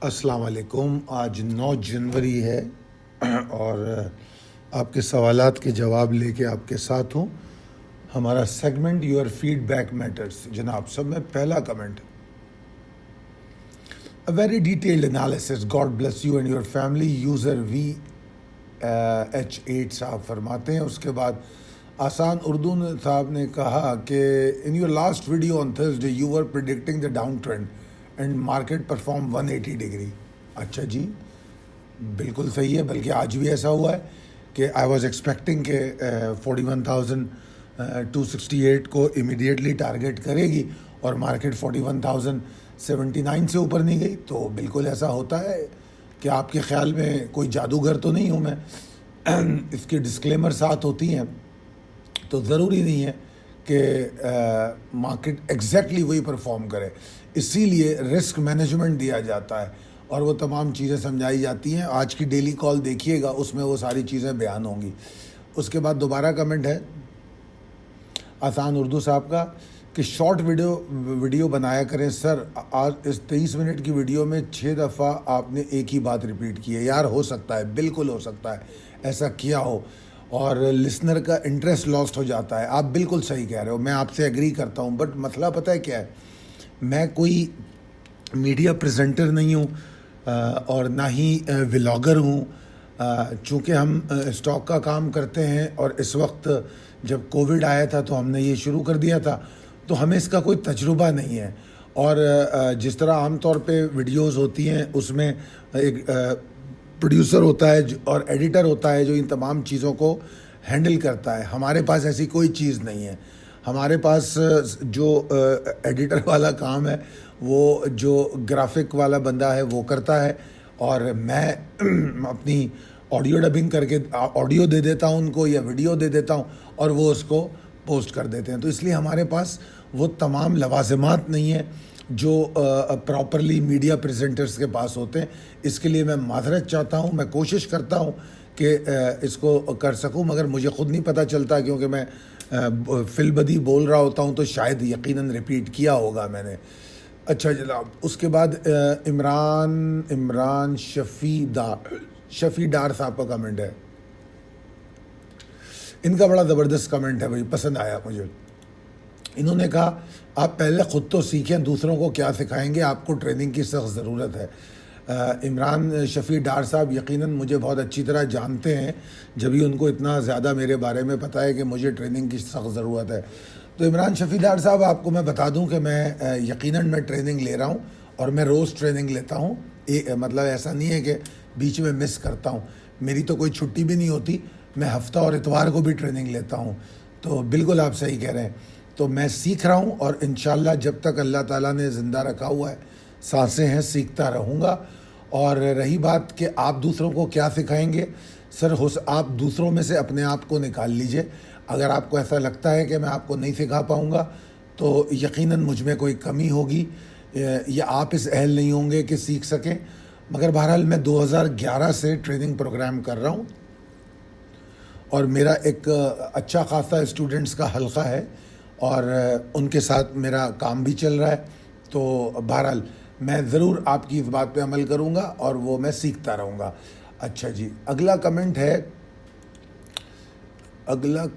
السلام علیکم. آج 9 جنوری ہے اور آپ کے سوالات کے جواب لے کے آپ کے ساتھ ہوں. ہمارا segment your feedback matters. جناب سب میں پہلا کمنٹ: A very detailed analysis. God bless you and your family. User VH8 صاحب فرماتے ہیں. اس کے بعد آسان اردو صاحب نے کہا کہ in your last video on Thursday you were predicting the downtrend and market performed 180 degree. اچھا جی, بالکل صحیح ہے. بلکہ آج بھی ایسا ہوا ہے کہ I was expecting کہ 41,268 کو immediately ٹارگیٹ کرے گی اور مارکیٹ 41,079 سے اوپر نہیں گئی. تو بالکل ایسا ہوتا ہے کہ آپ کے خیال میں کوئی جادوگر تو نہیں ہوں میں. اس کی ڈسکلیمر ساتھ ہوتی ہیں تو ضروری نہیں ہے کہ مارکیٹ ایگزیکٹلی وہی پرفارم کرے. اسی لیے رسک مینجمنٹ دیا جاتا ہے اور وہ تمام چیزیں سمجھائی جاتی ہیں. آج کی ڈیلی کال دیکھیے گا, اس میں وہ ساری چیزیں بیان ہوں گی. اس کے بعد دوبارہ کمنٹ ہے آسان اردو صاحب کا کہ شارٹ ویڈیو بنایا کریں سر. آج اس 23 منٹ کی ویڈیو میں 6 دفعہ آپ نے ایک ہی بات ریپیٹ کی ہے. یار ہو سکتا ہے, بالکل ہو سکتا ہے ایسا کیا ہو اور لسنر کا انٹرسٹ لاسٹ ہو جاتا ہے. آپ بالکل صحیح کہہ رہے ہو, میں آپ سے ایگری کرتا ہوں. بٹ مسئلہ پتہ ہے کیا ہے, میں کوئی میڈیا پریزنٹر نہیں ہوں اور نہ ہی ولاگر ہوں. چونکہ ہم اسٹاک کا کام کرتے ہیں اور اس وقت جب کووڈ آیا تھا تو ہم نے یہ شروع کر دیا تھا, تو ہمیں اس کا کوئی تجربہ نہیں ہے. اور جس طرح عام طور پہ ویڈیوز ہوتی ہیں اس میں ایک پروڈیوسر ہوتا ہے اور ایڈیٹر ہوتا ہے جو ان تمام چیزوں کو ہینڈل کرتا ہے. ہمارے پاس ایسی کوئی چیز نہیں ہے. ہمارے پاس جو ایڈیٹر والا کام ہے وہ جو گرافک والا بندہ ہے وہ کرتا ہے, اور میں اپنی آڈیو ڈبنگ کر کے آڈیو دے دیتا ہوں ان کو یا ویڈیو دے دیتا ہوں اور وہ اس کو پوسٹ کر دیتے ہیں. تو اس لیے ہمارے پاس وہ تمام لوازمات نہیں ہیں جو پراپرلی میڈیا پریزنٹرز کے پاس ہوتے ہیں. اس کے لیے میں معذرت چاہتا ہوں. میں کوشش کرتا ہوں کہ اس کو کر سکوں, مگر مجھے خود نہیں پتہ چلتا کیونکہ میں فی البدی بول رہا ہوتا ہوں تو شاید یقیناً ریپیٹ کیا ہوگا میں نے. اچھا جناب, اس کے بعد عمران شفیع ڈار صاحب کا کمنٹ ہے. ان کا بڑا زبردست کمنٹ ہے بھائی, پسند آیا مجھے. انہوں نے کہا آپ پہلے خود تو سیکھیں, دوسروں کو کیا سکھائیں گے, آپ کو ٹریننگ کی سخت ضرورت ہے. عمران شفیع ڈار صاحب یقیناً مجھے بہت اچھی طرح جانتے ہیں, جبھی ان کو اتنا زیادہ میرے بارے میں پتہ ہے کہ مجھے ٹریننگ کی سخت ضرورت ہے. تو عمران شفیع ڈار صاحب, آپ کو میں بتا دوں کہ میں یقیناً میں ٹریننگ لے رہا ہوں اور میں روز ٹریننگ لیتا ہوں. مطلب ایسا نہیں ہے کہ بیچ میں مس کرتا ہوں. میری تو کوئی چھٹی بھی نہیں ہوتی, میں ہفتہ اور اتوار کو بھی ٹریننگ لیتا ہوں. تو بالکل آپ صحیح کہہ رہے ہیں. تو میں سیکھ رہا ہوں اور انشاءاللہ جب تک اللہ تعالیٰ نے زندہ رکھا ہوا ہے, سانسیں ہیں, سیکھتا رہوں گا. اور رہی بات کہ آپ دوسروں کو کیا سکھائیں گے, سر آپ دوسروں میں سے اپنے آپ کو نکال لیجئے. اگر آپ کو ایسا لگتا ہے کہ میں آپ کو نہیں سکھا پاؤں گا تو یقیناً مجھ میں کوئی کمی ہوگی یا آپ اس اہل نہیں ہوں گے کہ سیکھ سکیں. مگر بہرحال میں 2011 سے ٹریننگ پروگرام کر رہا ہوں اور میرا ایک اچھا خاصا اسٹوڈنٹس کا حلقہ ہے اور ان کے ساتھ میرا کام بھی چل رہا ہے. تو بہرحال میں ضرور آپ کی اس بات پہ عمل کروں گا اور وہ میں سیکھتا رہوں گا. اچھا جی, اگلا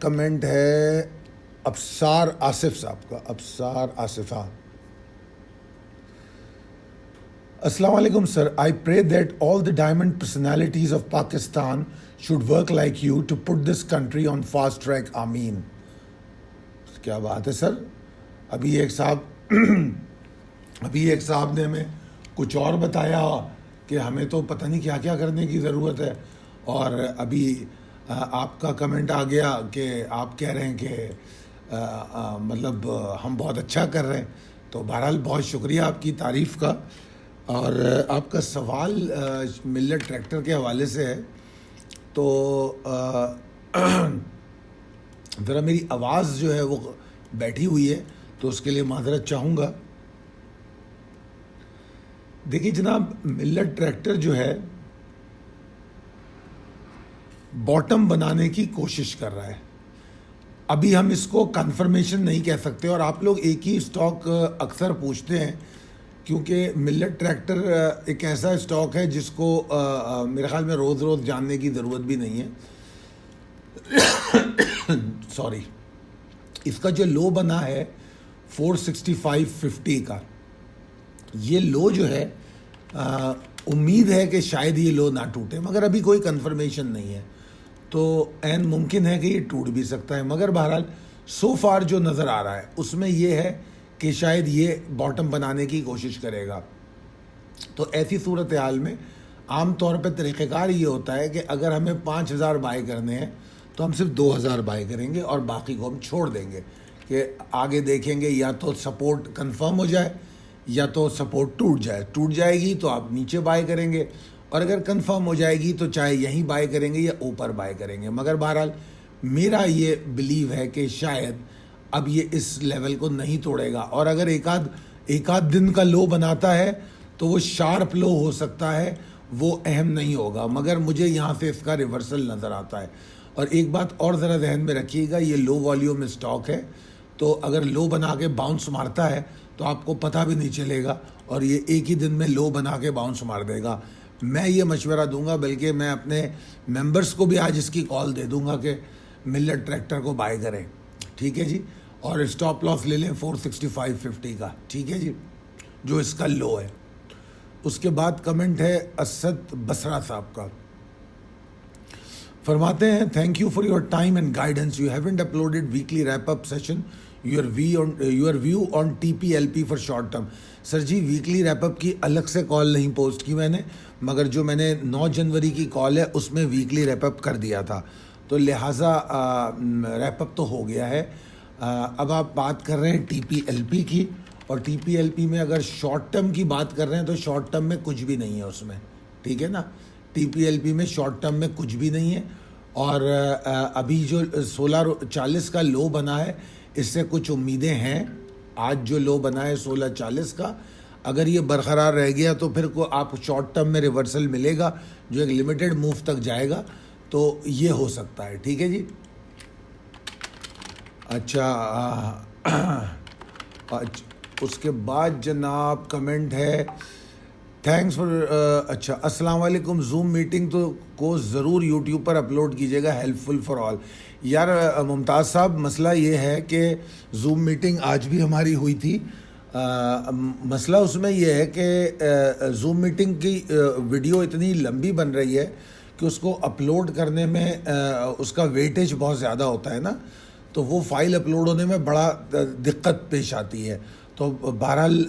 کمنٹ ہے ابصار آصف صاحب کا. ابصار آصفہ, السلام علیکم سر. I pray that all the diamond personalities of Pakistan should work like you to put this country on fast track. آمین. کیا بات ہے سر. ابھی ایک صاحب نے ہمیں کچھ اور بتایا کہ ہمیں تو پتہ نہیں کیا کیا کرنے کی ضرورت ہے, اور ابھی آپ کا کمنٹ آ گیا کہ آپ کہہ رہے ہیں کہ مطلب ہم بہت اچھا کر رہے ہیں. تو بہرحال بہت شکریہ آپ کی تعریف کا. اور آپ کا سوال ملت ٹریکٹر کے حوالے سے ہے. تو ذرا میری آواز جو ہے وہ بیٹھی ہوئی ہے تو اس کے لیے معذرت چاہوں گا. دیکھیے جناب, ملت ٹریکٹر جو ہے باٹم بنانے کی کوشش کر رہا ہے. ابھی ہم اس کو کنفرمیشن نہیں کہہ سکتے. اور آپ لوگ ایک ہی اسٹاک اکثر پوچھتے ہیں کیونکہ ملٹ ٹریکٹر ایک ایسا اسٹاک ہے جس کو میرے خیال میں روز روز جاننے کی ضرورت بھی نہیں ہے. سوری. اس کا جو لو بنا ہے 465.50 کا, یہ لو جو ہے امید ہے کہ شاید یہ لو نہ ٹوٹے, مگر ابھی کوئی کنفرمیشن نہیں ہے, تو عین ممکن ہے کہ یہ ٹوٹ بھی سکتا ہے. مگر بہرحال سو فار جو نظر آ رہا ہے اس میں یہ ہے کہ شاید یہ باٹم بنانے کی کوشش کرے گا. تو ایسی صورتحال میں عام طور پہ طریقہ کار یہ ہوتا ہے کہ اگر ہمیں 5,000 بائی کرنے ہیں تو ہم صرف 2,000 بائی کریں گے اور باقی کو ہم چھوڑ دیں گے کہ آگے دیکھیں گے یا تو سپورٹ کنفرم ہو جائے یا تو سپورٹ ٹوٹ جائے گی تو آپ نیچے بائی کریں گے, اور اگر کنفرم ہو جائے گی تو چاہے یہیں بائی کریں گے یا اوپر بائی کریں گے. مگر بہرحال میرا یہ بلیو ہے کہ شاید اب یہ اس لیول کو نہیں توڑے گا, اور اگر ایک آدھ دن کا لو بناتا ہے تو وہ شارپ لو ہو سکتا ہے, وہ اہم نہیں ہوگا, مگر مجھے یہاں سے اس کا ریورسل نظر آتا ہے. اور ایک بات اور ذرا ذہن میں رکھیے گا, یہ لو والیوم اسٹاک ہے, تو اگر لو بنا کے باؤنس مارتا ہے تو آپ کو پتہ بھی نہیں چلے گا, اور یہ ایک ہی دن میں لو بنا کے باؤنس مار دے گا. میں یہ مشورہ دوں گا, بلکہ میں اپنے ممبرس کو بھی آج اس کی کال دے دوں گا کہ ملٹ ٹریکٹر کو بائی کریں, ٹھیک ہے جی, اور اسٹاپ لاس لے لیں 465.50 کا, ٹھیک ہے جی, جو اس کا لو ہے. اس کے بعد کمنٹ ہے اسد بسرا صاحب کا, فرماتے ہیں thank you for your time and guidance, you haven't uploaded weekly wrap up session, your view on T P L P for short term. Sir ji weekly wrap up کی الگ سے کال نہیں پوسٹ کی میں نے, مگر جو میں نے 9 جنوری کی کال ہے اس میں ویکلی ریپ اپ کر دیا تھا, تو لہٰذا ریپ اپ تو ہو گیا ہے. اب آپ بات کر رہے ہیں ٹی پی ایل پی کی, اور ٹی پی ایل پی میں اگر شارٹ ٹرم کی بات کر رہے ہیں تو شارٹ ٹرم میں کچھ بھی نہیں ہے اس میں, ٹھیک ہے نا. ٹی پی ایل پی میں شارٹ ٹرم میں کچھ بھی نہیں ہے, اور ابھی جو 16.40 کا لو بنا ہے اس سے کچھ امیدیں ہیں. آج جو لو بنا ہے 16.40 کا, اگر یہ برقرار رہ گیا تو پھر کو آپ شارٹ ٹرم میں ریورسل ملے گا جو ایک لمیٹڈ موو تک جائے گا, تو یہ ہو سکتا ہے, ٹھیک ہے جی. اچھا اس کے بعد جناب کمنٹ ہے تھینکس فار اچھا السلام علیکم, زوم میٹنگ تو کو ضرور یوٹیوب پر اپلوڈ کیجیے گا, ہیلپ فل فار آل. یار ممتاز صاحب مسئلہ یہ ہے کہ زوم میٹنگ آج بھی ہماری ہوئی تھی, مسئلہ اس میں یہ ہے کہ زوم میٹنگ کی ویڈیو اتنی لمبی بن رہی ہے کہ اس کو اپلوڈ کرنے میں اس کا ویٹیج بہت زیادہ ہوتا ہے نا, تو وہ فائل اپلوڈ ہونے میں بڑا دقت پیش آتی ہے. تو بہرحال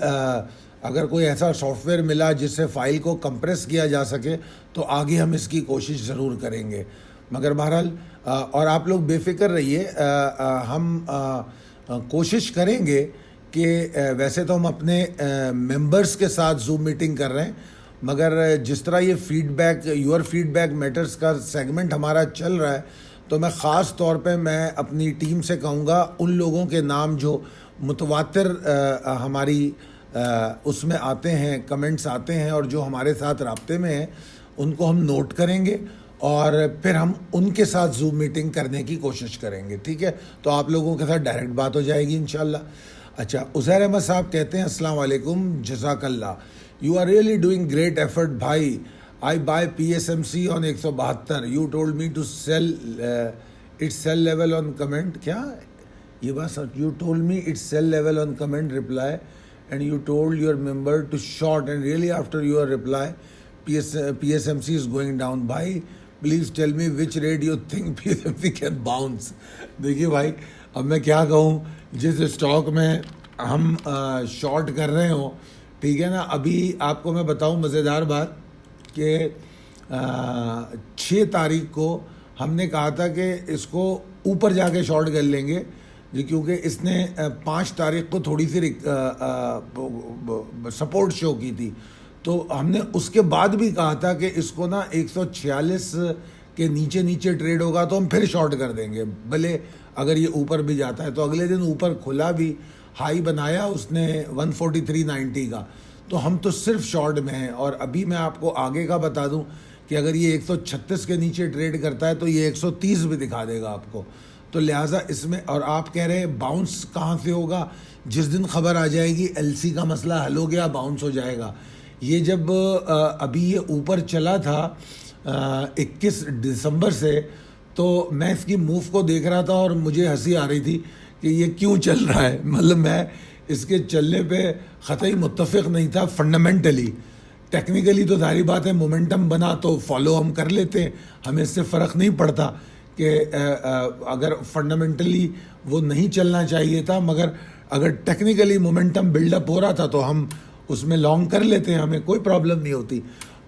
اگر کوئی ایسا سافٹ ویئر ملا جس سے فائل کو کمپریس کیا جا سکے تو آگے ہم اس کی کوشش ضرور کریں گے. مگر بہرحال اور آپ لوگ بے فکر رہیے, ہم کوشش کریں گے کہ ویسے تو ہم اپنے ممبرس کے ساتھ زوم میٹنگ کر رہے ہیں, مگر جس طرح یہ feedback your feedback matters کا سیگمنٹ ہمارا چل رہا ہے, تو میں خاص طور پہ میں اپنی ٹیم سے کہوں گا ان لوگوں کے نام جو متواتر ہماری اس میں آتے ہیں, کمنٹس آتے ہیں اور جو ہمارے ساتھ رابطے میں ہیں, ان کو ہم نوٹ کریں گے اور پھر ہم ان کے ساتھ زوم میٹنگ کرنے کی کوشش کریں گے, ٹھیک ہے. تو آپ لوگوں کے ساتھ ڈائریکٹ بات ہو جائے گی انشاءاللہ. اچھا عزیر احمد صاحب کہتے ہیں السلام علیکم, جزاک اللہ, you are really doing great effort بھائی. I buy PSMC on 172. You told me to sell its sell level on comment. کیا یہ بات؟ You told me its sell level on comment reply and you told your member to short, and really after your reply PSMC is going down. Bhai, please tell me which rate you think PSMC can bounce. دیکھیے بھائی, اب میں کیا کہوں, جس stock میں ہم short کر رہے ہوں, ٹھیک ہے نا. ابھی آپ کو میں بتاؤں مزیدار بات کہ 6 تاریخ کو ہم نے کہا تھا کہ اس کو اوپر جا کے شارٹ کر لیں گے جی, کیونکہ اس نے 5 تاریخ کو تھوڑی سی سپورٹ شو کی تھی, تو ہم نے اس کے بعد بھی کہا تھا کہ اس کو نا 146 کے نیچے ٹریڈ ہوگا تو ہم پھر شارٹ کر دیں گے, بھلے اگر یہ اوپر بھی جاتا ہے. تو اگلے دن اوپر کھلا بھی, ہائی بنایا اس نے 143.90 کا, تو ہم تو صرف شارٹ میں ہیں. اور ابھی میں آپ کو آگے کا بتا دوں کہ اگر یہ 136 کے نیچے ٹریڈ کرتا ہے تو یہ 130 بھی دکھا دے گا آپ کو. تو لہٰذا اس میں, اور آپ کہہ رہے ہیں باؤنس کہاں سے ہوگا, جس دن خبر آ جائے گی ایل سی کا مسئلہ حل ہو گیا باؤنس ہو جائے گا. یہ جب ابھی یہ اوپر چلا تھا 21 دسمبر سے تو میں اس کی موو کو دیکھ رہا تھا اور مجھے ہنسی آ رہی تھی کہ یہ کیوں چل رہا ہے. مطلب میں اس کے چلنے پہ قطعی متفق نہیں تھا فنڈامنٹلی. ٹیکنیکلی تو ظاہری بات ہے مومنٹم بنا تو فالو ہم کر لیتے ہیں, ہمیں اس سے فرق نہیں پڑتا کہ اگر فنڈامنٹلی وہ نہیں چلنا چاہیے تھا, مگر اگر ٹیکنیکلی مومنٹم بلڈ اپ ہو رہا تھا تو ہم اس میں لانگ کر لیتے ہیں, ہمیں کوئی پرابلم نہیں ہوتی.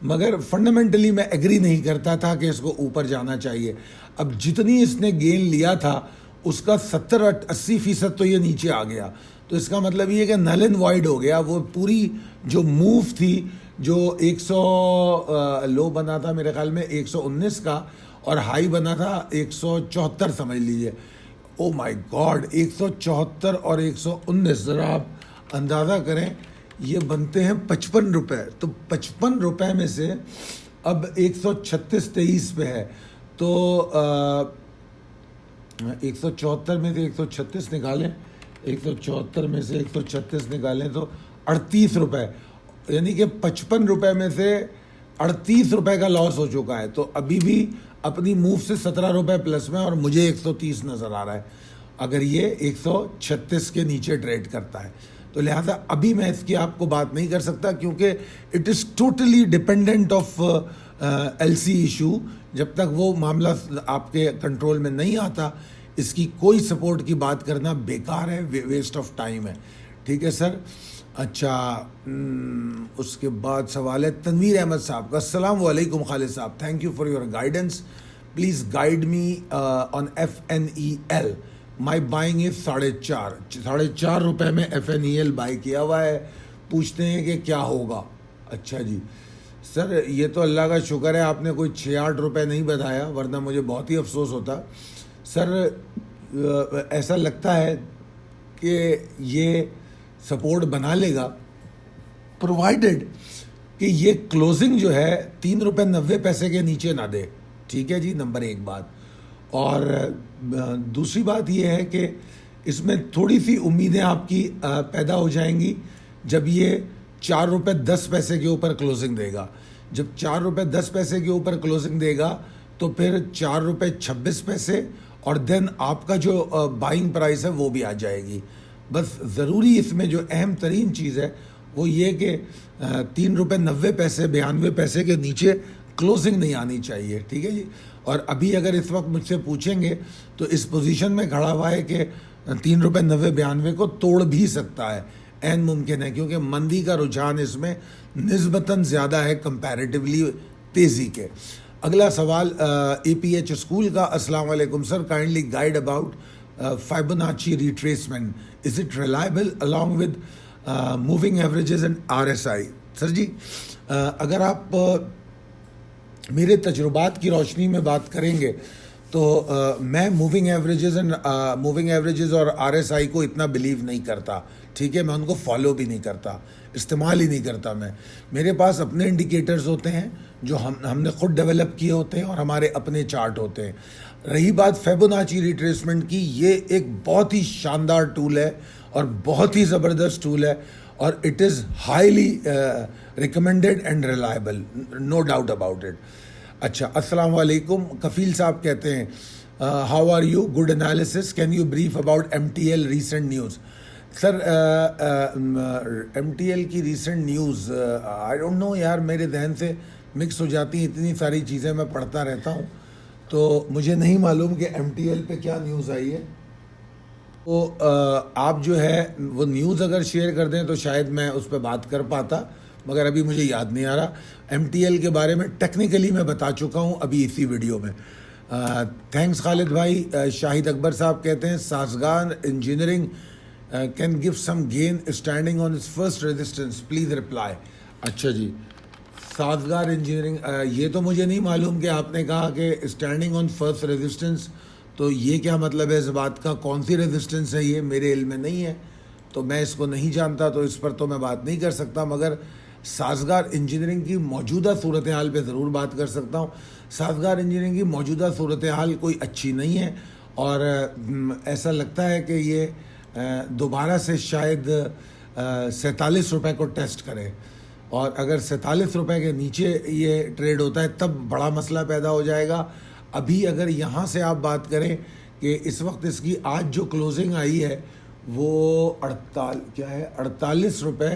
مگر فنڈامنٹلی میں ایگری نہیں کرتا تھا کہ اس کو اوپر جانا چاہیے. اب جتنی اس نے گین لیا تھا اس کا 70-80% تو یہ نیچے آ گیا, تو اس کا مطلب یہ کہ نل اینڈ وائڈ ہو گیا. وہ پوری جو موو تھی جو 100 لو بنا تھا میرے خیال میں 119 کا اور ہائی بنا تھا 174 سمجھ لیجئے. او مائی گاڈ, 174 اور 119, ذرا آپ اندازہ کریں یہ بنتے ہیں 55 روپے. تو 55 روپے میں سے اب 136-23 پہ ہے, تو 174 میں سے 136 نکالیں, 174 میں سے 136 نکالیں تو 38 روپے, یعنی کہ 55 روپے میں سے 38 روپے کا لاس ہو چکا ہے. تو ابھی بھی اپنی موو سے 17 روپے پلس میں, اور مجھے 130 نظر آ رہا ہے اگر یہ 136 کے نیچے ٹریڈ کرتا ہے. تو لہٰذا ابھی میں اس کی آپ کو بات نہیں کر سکتا کیونکہ it is totally dependent of L C issue. جب تک وہ معاملہ آپ کے کنٹرول میں نہیں آتا اس کی کوئی سپورٹ کی بات کرنا بیکار ہے, ویسٹ آف ٹائم ہے. ٹھیک ہے سر. اچھا, اس کے بعد سوال ہے تنویر احمد صاحب کا. السلام علیکم خالد صاحب, thank you for your guidance, please guide me on FNEL. My buying is 4.5 روپے میں FNEL بائی کیا ہوا ہے, پوچھتے ہیں کہ کیا ہوگا. اچھا جی سر, یہ تو اللہ کا شکر ہے آپ نے کوئی 6-8 روپے نہیں بتایا, ورنہ مجھے بہت ہی افسوس ہوتا. سر ایسا لگتا ہے کہ یہ سپورٹ بنا لے گا پرووائڈڈ کہ یہ کلوزنگ جو ہے 3 روپے 90 پیسے کے نیچے نہ دے. ٹھیک ہے جی, نمبر 1 بات. اور دوسری بات یہ ہے کہ اس میں تھوڑی سی امیدیں آپ کی پیدا ہو جائیں گی جب یہ 4 روپے 10 پیسے کے اوپر کلوزنگ دے گا. جب 4 روپے 10 پیسے کے اوپر کلوزنگ دے گا تو پھر 4 روپے 26 پیسے اور دین آپ کا جو بائنگ پرائس ہے وہ بھی آ جائے گی. بس ضروری اس میں جو اہم ترین چیز ہے وہ یہ کہ 3 روپے 90 پیسے 92 پیسے کے نیچے کلوزنگ نہیں آنی چاہیے. ٹھیک ہے جی. اور ابھی اگر اس وقت مجھ سے پوچھیں گے تو اس پوزیشن میں کھڑا ہوا ہے کہ 3 روپے 90 92 کو توڑ بھی سکتا ہے, عین ممکن ہے, کیونکہ مندی کا رجحان اس میں نسبتاً زیادہ ہے کمپیریٹیولی تیزی کے. اگلا سوال APH اسکول کا. السلام علیکم sir, kindly guide about Fibonacci retracement, is it reliable along with moving averages and RSI. Sir ji اگر آپ میرے تجربات کی روشنی میں بات کریں گے تو میں موونگ ایوریجز اور RSI کو اتنا بلیو نہیں کرتا. ٹھیک ہے, میں ان کو فالو بھی نہیں کرتا, استعمال ہی نہیں کرتا. میرے پاس اپنے انڈیکیٹرز ہوتے ہیں جو ہم نے خود ڈیولپ کیے ہوتے ہیں اور ہمارے اپنے چارٹ ہوتے ہیں. رہی بات فیبوناچی ریٹریسمنٹ کی, یہ ایک بہت ہی شاندار ٹول ہے اور بہت ہی زبردست ٹول ہے اور it is highly recommended and reliable, no doubt about it. اچھا, السلام علیکم. کفیل صاحب کہتے ہیں how are you, good analysis, can you brief about MTL recent news. Sir MTL کی recent news I don't know یار, میرے ذہن سے مکس ہو جاتی ہیں, اتنی ساری چیزیں میں پڑھتا رہتا ہوں تو مجھے نہیں معلوم کہ MTL پہ کیا نیوز آئی ہے. تو آپ جو ہے وہ نیوز اگر شیئر کر دیں تو شاید میں اس پہ بات کر پاتا, مگر ابھی مجھے یاد نہیں آ رہا. MTL کے بارے میں ٹیکنیکلی میں بتا چکا ہوں ابھی اسی ویڈیو میں. تھینکس خالد بھائی. شاہد اکبر صاحب کہتے ہیں سازگار engineering can give some gain standing on its first resistance, please reply. اچھا جی, سازگار انجینئرنگ, یہ تو مجھے نہیں معلوم کہ آپ نے کہا کہ اسٹینڈنگ آن فرسٹ ریزسٹنس, تو یہ کیا مطلب ہے اس بات کا, کون سی ریزسٹنس ہے یہ میرے علم میں نہیں ہے, تو میں اس کو نہیں جانتا, تو اس پر تو میں بات نہیں کر سکتا. مگر سازگار انجینئرنگ کی موجودہ صورتحال پہ ضرور بات کر سکتا ہوں. سازگار انجینئرنگ کی موجودہ صورتحال کوئی اچھی نہیں ہے اور ایسا لگتا ہے کہ یہ دوبارہ سے شاید 47 روپے کو ٹیسٹ کرے، اور اگر 47 روپے کے نیچے یہ ٹریڈ ہوتا ہے تب بڑا مسئلہ پیدا ہو جائے گا۔ ابھی اگر یہاں سے آپ بات کریں کہ اس وقت اس کی آج جو کلوزنگ آئی ہے وہ 48 روپے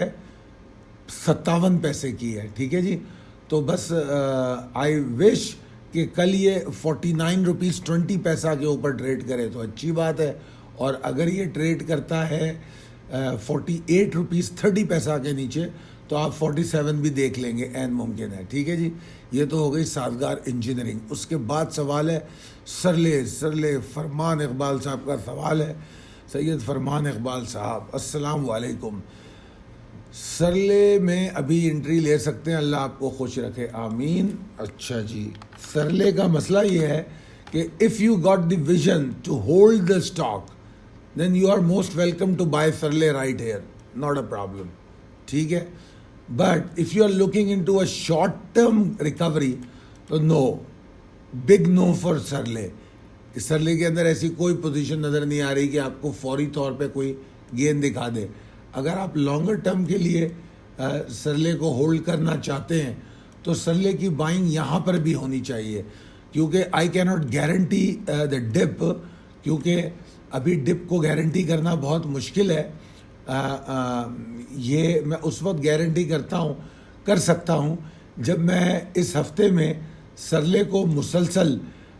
57 پیسے کی ہے، ٹھیک ہے جی۔ تو بس آئی وش کہ کل یہ 49 روپیز 20 پیسہ کے اوپر ٹریڈ کرے تو اچھی بات ہے، اور اگر یہ ٹریڈ کرتا ہے 48 روپیز 30 پیسہ کے نیچے تو آپ 47 بھی دیکھ لیں گے، عین ممکن ہے، ٹھیک ہے جی۔ یہ تو ہو گئی سازگار انجینئرنگ۔ اس کے بعد سوال ہے سرلے فرمان اقبال صاحب کا سوال ہے۔ سید فرمان اقبال صاحب السلام علیکم، سرلے میں ابھی انٹری لے سکتے ہیں؟ اللہ آپ کو خوش رکھے، آمین۔ اچھا جی، سرلے کا مسئلہ یہ ہے کہ if you got the vision to hold the stock then you are most welcome to buy سرلے right here, not a problem، ٹھیک ہے۔ but if you are looking into a short term recovery تو no، big no for سرلے۔ اس سرلے کے اندر ایسی کوئی position نظر نہیں آ رہی کہ آپ کو فوری طور پہ کوئی گین دکھا دے۔ اگر آپ لانگر ٹرم کے لیے سرلے کو ہولڈ کرنا چاہتے ہیں تو سرلے کی بائنگ یہاں پر بھی ہونی چاہیے، کیونکہ آئی کی ناٹ گارنٹی دا ڈپ، کیونکہ ابھی ڈپ کو گارنٹی کرنا بہت مشکل ہے۔ یہ میں اس وقت گارنٹی کر سکتا ہوں جب میں اس ہفتے میں سرلے کو مسلسل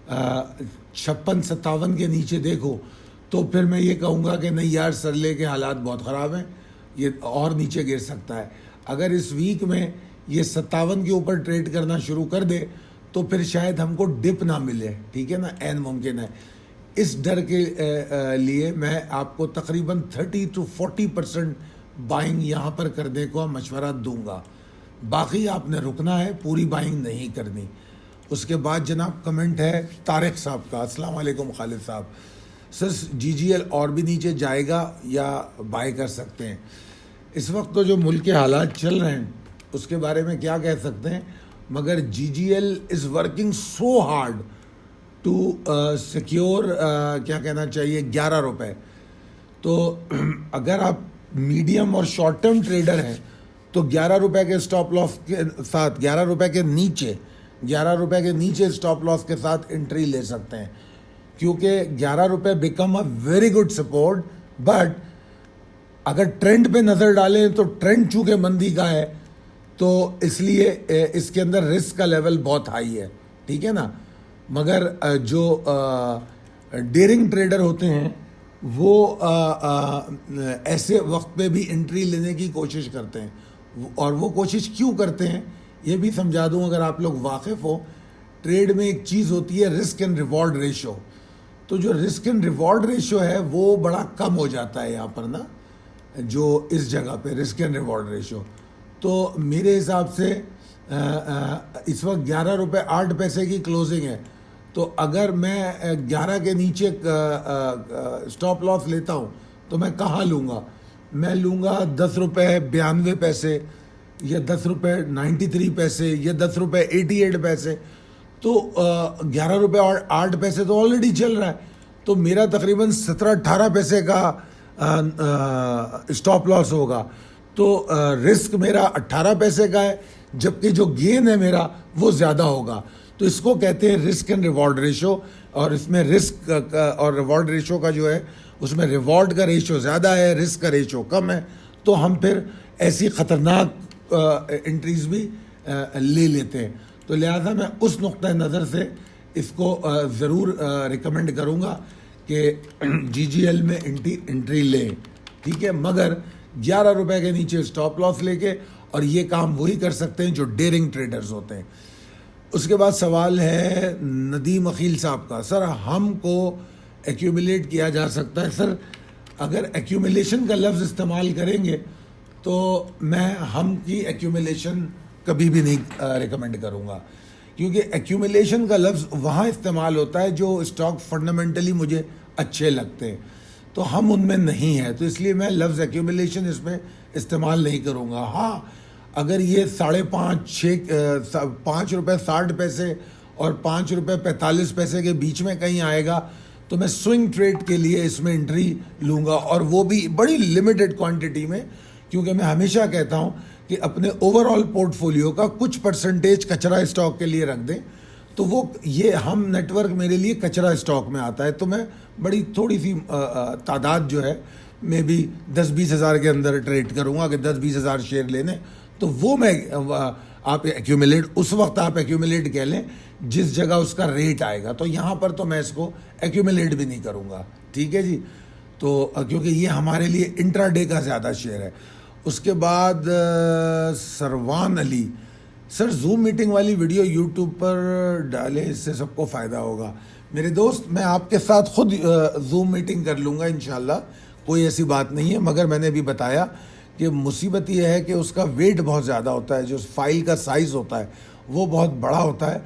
56-57 کے نیچے دیکھو تو پھر میں یہ کہوں گا کہ نہیں یار سرلے کے حالات بہت خراب ہیں، یہ اور نیچے گر سکتا ہے۔ اگر اس ویک میں یہ 57 کے اوپر ٹریڈ کرنا شروع کر دے تو پھر شاید ہم کو ڈپ نہ ملے، ٹھیک ہے نا، عین ممکن ہے۔ اس ڈر کے لیے میں آپ کو تقریباً 30-40% بائنگ یہاں پر کرنے کو مشورہ دوں گا، باقی آپ نے رکنا ہے، پوری بائنگ نہیں کرنی۔ اس کے بعد جناب کمنٹ ہے طارق صاحب کا، السلام علیکم خالد صاحب، سر GGL اور بھی نیچے جائے گا یا بائی کر سکتے ہیں؟ اس وقت تو جو ملک کے حالات چل رہے ہیں اس کے بارے میں کیا کہہ سکتے ہیں، مگر GGL is working so hard to secure کیا کہنا چاہیے 11 روپے۔ تو اگر آپ میڈیم اور شارٹ ٹرم ٹریڈر ہیں تو 11 روپے کے سٹاپ لاس کے ساتھ 11 روپے کے نیچے سٹاپ لاس کے ساتھ انٹری لے سکتے ہیں، کیونکہ 11 روپے become a very good support. But اگر ٹرینڈ پہ نظر ڈالیں تو ٹرینڈ چونکہ مندی کا ہے تو اس لیے اس کے اندر رسک کا لیول بہت ہائی ہے، ٹھیک ہے نا۔ مگر جو ڈیرنگ ٹریڈر ہوتے ہیں وہ ایسے وقت پہ بھی انٹری لینے کی کوشش کرتے ہیں، اور وہ کوشش کیوں کرتے ہیں یہ بھی سمجھا دوں اگر آپ لوگ واقف ہو۔ ٹریڈ میں ایک چیز ہوتی ہے رسک اینڈ ریوارڈ ریشو، تو جو رسک اینڈ ریوارڈ ریشو ہے وہ بڑا کم ہو جاتا ہے یہاں پر نا، جو اس جگہ پہ رسک اینڈ ریوارڈ ریشو۔ تو میرے حساب سے اس وقت 11 روپے 8 پیسے کی کلوزنگ ہے، تو اگر میں 11 کے نیچے سٹاپ لاس لیتا ہوں تو میں کہاں لوں گا؟ میں لوں گا 10 روپے 92 پیسے یا 10 روپے 93 پیسے یا 10 روپے 88 پیسے۔ تو 11 روپے اور 8 پیسے تو آلریڈی چل رہا ہے، تو میرا تقریباً 17-18 پیسے کا سٹاپ لاس ہوگا، تو رسک میرا 18 پیسے کا ہے، جبکہ جو گین ہے میرا وہ زیادہ ہوگا۔ تو اس کو کہتے ہیں رسک اینڈ ریوارڈ ریشو، اور اس میں رسک اور ریوارڈ ریشو کا جو ہے اس میں ریوارڈ کا ریشو زیادہ ہے، رسک کا ریشو کم ہے، تو ہم پھر ایسی خطرناک انٹریز بھی لے لیتے ہیں۔ تو لہٰذا میں اس نقطۂ نظر سے اس کو ضرور ریکمینڈ کروں گا کہ GGL میں انٹری لیں، ٹھیک ہے، مگر 11 روپے کے نیچے سٹاپ لاس لے کے، اور یہ کام وہی کر سکتے ہیں جو ڈیرنگ ٹریڈرز ہوتے ہیں۔ اس کے بعد سوال ہے ندیم عقیل صاحب کا، سر ہم کو ایکیومولیٹ کیا جا سکتا ہے؟ سر اگر ایکیومولیشن کا لفظ استعمال کریں گے تو میں ہم کی ایکیومولیشن کبھی بھی نہیں ریکمینڈ کروں گا، کیونکہ ایکیومولیشن کا لفظ وہاں استعمال ہوتا ہے جو اسٹاک فنڈامنٹلی مجھے اچھے لگتے ہیں، تو ہم ان میں نہیں ہیں، تو اس لیے میں لفظ ایکیومولیشن اس میں استعمال نہیں کروں گا۔ ہاں اگر یہ 5 روپے 60 پیسے اور 5 روپے 45 پیسے کے بیچ میں کہیں آئے گا تو میں سوئنگ ٹریڈ کے لیے اس میں انٹری لوں گا, اور وہ بھی بڑی لمیٹڈ کوانٹٹی میں, کیونکہ میں ہمیشہ کہتا ہوں کہ اپنے اوور آل پورٹ فولیو کا کچھ پرسنٹیج کچرا اسٹاک کے لیے رکھ دیں. تو وہ یہ ہم نیٹ ورک میرے لیے کچرا اسٹاک میں آتا ہے, تو میں بڑی تھوڑی سی تعداد جو ہے میں بھی 10-20 ہزار کے اندر ٹریڈ کروں گا. اگر 10-20 ہزار شیئر لینے تو وہ میں آپ ایکیومولیٹ, اس وقت آپ ایکیومولیٹ کہہ لیں جس جگہ اس کا ریٹ آئے گا. تو یہاں پر تو میں اس کو ایکیومولیٹ بھی نہیں کروں گا, ٹھیک ہے جی. تو کیونکہ یہ ہمارے لیے انٹرا ڈے کا زیادہ شیئر ہے. اس کے بعد سروان علی, سر زوم میٹنگ والی ویڈیو یوٹیوب پر ڈالیں, اس سے سب کو فائدہ ہوگا. میرے دوست, میں آپ کے ساتھ خود زوم میٹنگ کر لوں گا انشاءاللہ, کوئی ایسی بات نہیں ہے. مگر میں نے بھی بتایا کہ مصیبت یہ ہے کہ اس کا ویٹ بہت زیادہ ہوتا ہے, جو فائل کا سائز ہوتا ہے وہ بہت بڑا ہوتا ہے,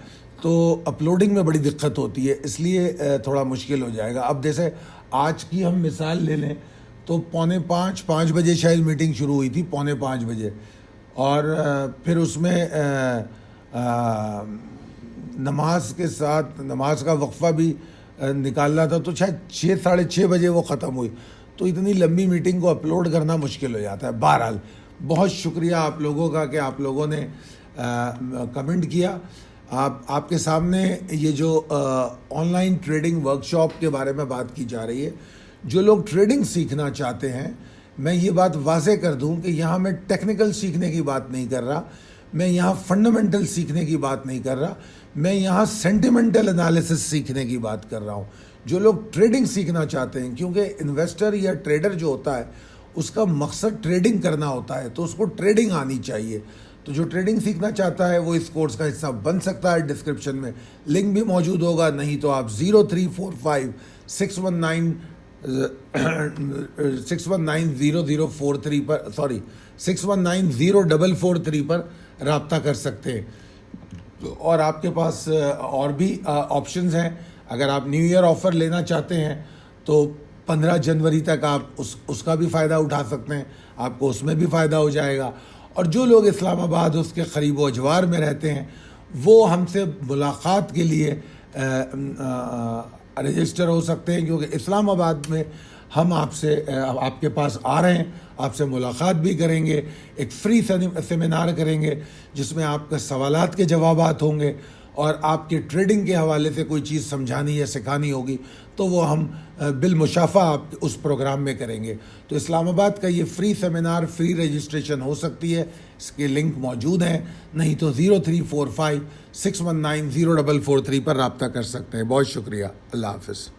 تو اپلوڈنگ میں بڑی دقت ہوتی ہے, اس لیے تھوڑا مشکل ہو جائے گا. اب جیسے آج کی ہم مثال لے لیں تو 4:45 بجے شاید میٹنگ شروع ہوئی تھی, 4:45 بجے, اور پھر اس میں نماز کے ساتھ نماز کا وقفہ بھی نکالنا تھا, تو شاید 6-6:30 بجے وہ ختم ہوئی. تو اتنی لمبی میٹنگ کو اپلوڈ کرنا مشکل ہو جاتا ہے. بہرحال بہت شکریہ آپ لوگوں کا کہ آپ لوگوں نے کمنٹ کیا. آپ کے سامنے یہ جو آن لائن ٹریڈنگ ورکشاپ کے بارے میں بات کی جا رہی ہے, جو لوگ ٹریڈنگ سیکھنا چاہتے ہیں, میں یہ بات واضح کر دوں کہ یہاں میں ٹیکنیکل سیکھنے کی بات نہیں کر رہا, میں یہاں فنڈامنٹل سیکھنے کی بات نہیں کر رہا, میں یہاں سینٹیمنٹل انالیسس سیکھنے کی بات کر رہا ہوں. جو لوگ ٹریڈنگ سیکھنا چاہتے ہیں, کیونکہ انویسٹر یا ٹریڈر جو ہوتا ہے اس کا مقصد ٹریڈنگ کرنا ہوتا ہے, تو اس کو ٹریڈنگ آنی چاہیے. تو جو ٹریڈنگ سیکھنا چاہتا ہے وہ اس کورس کا حصہ بن سکتا ہے. ڈسکرپشن میں لنک بھی موجود ہوگا, نہیں تو آپ 619-00043 پر 619-0443 پر رابطہ کر سکتے ہیں. اور آپ کے پاس اور بھی آپشنز ہیں. اگر آپ نیو ایئر آفر لینا چاہتے ہیں تو 15 جنوری تک آپ اس کا بھی فائدہ اٹھا سکتے ہیں, آپ کو اس میں بھی فائدہ ہو جائے گا. اور جو لوگ اسلام آباد اس کے قریب و اجوار میں رہتے ہیں وہ ہم سے ملاقات کے لیے رجسٹر ہو سکتے ہیں, کیونکہ اسلام آباد میں ہم آپ کے پاس آ رہے ہیں, آپ سے ملاقات بھی کریں گے, ایک فری سیمینار کریں گے جس میں آپ کے سوالات کے جوابات ہوں گے, اور آپ کے ٹریڈنگ کے حوالے سے کوئی چیز سمجھانی یا سکھانی ہوگی تو وہ ہم بالمشافہ آپ اس پروگرام میں کریں گے. تو اسلام آباد کا یہ فری سیمینار, فری رجسٹریشن ہو سکتی ہے, اس کے لنک موجود ہیں, نہیں تو 0345-619-0443 پر رابطہ کر سکتے ہیں. بہت شکریہ, اللہ حافظ.